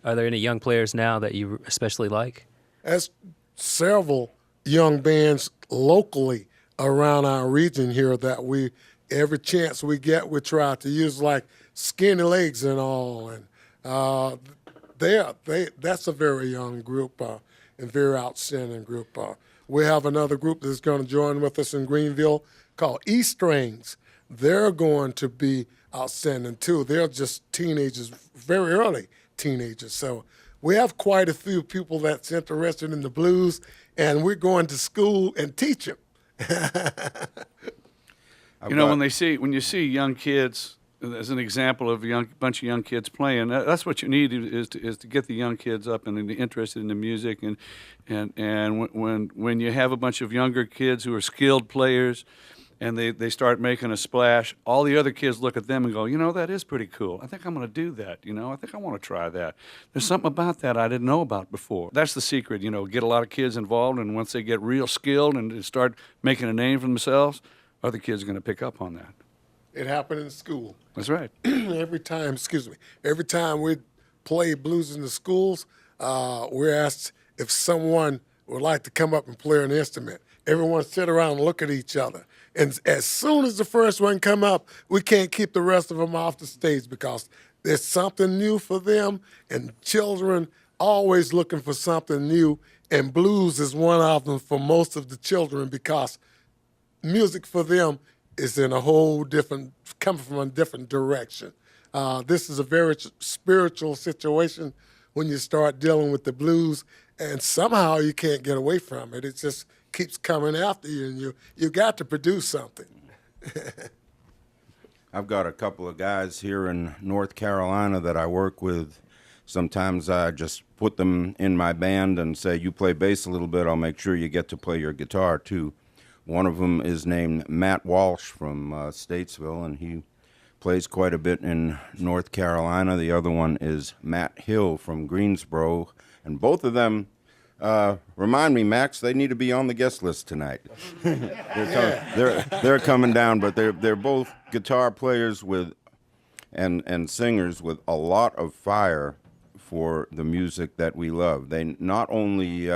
Are there any young players now that you especially like? There's several young bands locally around our region here that every chance we get, we try to use, like Skinny Legs and all. And that's a very young group and very outstanding group. We have another group that's going to join with us in Greenville called E-Strings. They're going to be outstanding too. They're just teenagers, very early teenagers. So we have quite a few people that's interested in the blues, and we're going to school and teach them. When you see young kids, as an example of a bunch of young kids playing, that's what you need is to get the young kids up and interested in the music, and when you have a bunch of younger kids who are skilled players, and they start making a splash, all the other kids look at them and go, that is pretty cool. I think I'm going to do that. I think I want to try that. There's something about that I didn't know about before. That's the secret, get a lot of kids involved, and once they get real skilled and start making a name for themselves, other kids are going to pick up on that. It happened in school. That's right. Every time we play blues in the schools, we're asked if someone would like to come up and play an instrument. Everyone sit around and look at each other. And as soon as the first one come up, we can't keep the rest of them off the stage because there's something new for them, and children always looking for something new, and blues is one of them for most of the children because music for them is in a whole different, coming from a different direction. This is a very spiritual situation when you start dealing with the blues, and somehow you can't get away from it. It just keeps coming after you, and you got to produce something. I've got a couple of guys here in North Carolina that I work with. Sometimes I just put them in my band and say, you play bass a little bit, I'll make sure you get to play your guitar too. One of them is named Matt Walsh from Statesville, and he plays quite a bit in North Carolina. The other one is Matt Hill from Greensboro, and both of them remind me, Max, they need to be on the guest list tonight. They're coming down, but they're both guitar players and singers with a lot of fire for the music that we love. They not only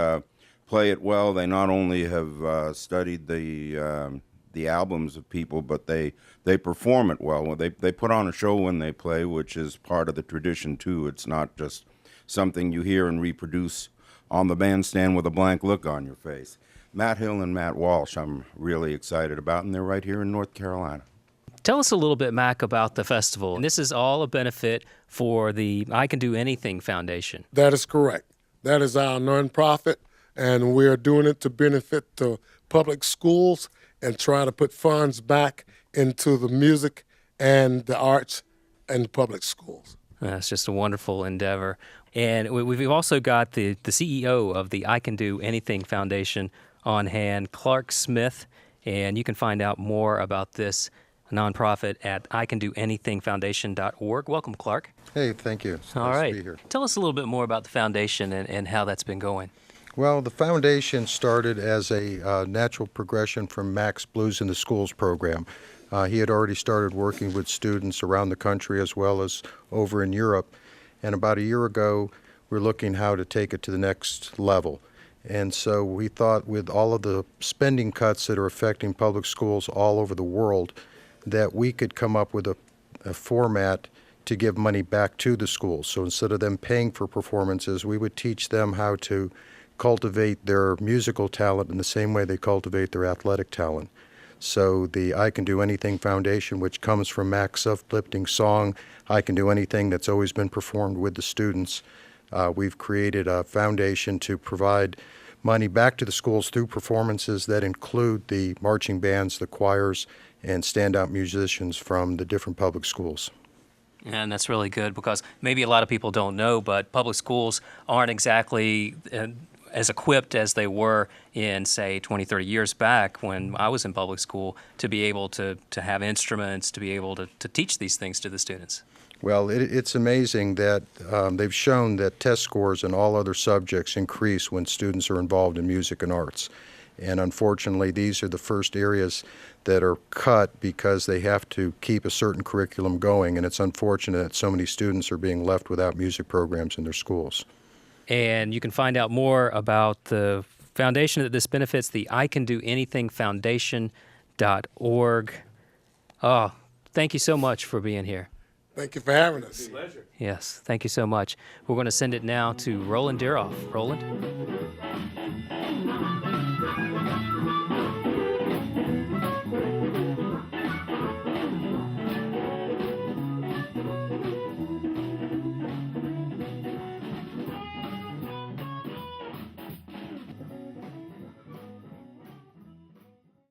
play it well, they not only have studied the albums of people, but they perform it well. They put on a show when they play, which is part of the tradition too. It's not just something you hear and reproduce on the bandstand with a blank look on your face. Matt Hill and Matt Walsh I'm really excited about, and they're right here in North Carolina. Tell us a little bit, Mac, about the festival. And this is all a benefit for the I Can Do Anything Foundation. That is correct. That is our nonprofit, and we're doing it to benefit the public schools and try to put funds back into the music and the arts and the public schools. That's just a wonderful endeavor. And we've also got the CEO of the I Can Do Anything Foundation on hand, Clark Smith, and you can find out more about this nonprofit at icandoanythingfoundation.org. Welcome, Clark. Hey, thank you. It's All nice right. to be here. Tell us a little bit more about the foundation and how that's been going. Well, the foundation started as a natural progression from Mac's Blues in the Schools program. He had already started working with students around the country as well as over in Europe. And about a year ago, we're looking how to take it to the next level. And so we thought with all of the spending cuts that are affecting public schools all over the world, that we could come up with a format to give money back to the schools. So instead of them paying for performances, we would teach them how to cultivate their musical talent in the same way they cultivate their athletic talent. So the I Can Do Anything Foundation, which comes from Mac's uplifting song, I Can Do Anything, that's always been performed with the students, we've created a foundation to provide money back to the schools through performances that include the marching bands, the choirs, and standout musicians from the different public schools. And that's really good because maybe a lot of people don't know, but public schools aren't exactly as equipped as they were in, say, 20, 30 years back when I was in public school to be able to have instruments, to be able to teach these things to the students. Well, it's amazing that they've shown that test scores in all other subjects increase when students are involved in music and arts. And unfortunately, these are the first areas that are cut because they have to keep a certain curriculum going, and it's unfortunate that so many students are being left without music programs in their schools. And you can find out more about the foundation that this benefits, the I Can Do Anything Foundation.org. Oh, thank you so much for being here. Thank you for having us. Pleasure. Yes, thank you so much. We're going to send it now to Roland Diroff. Roland?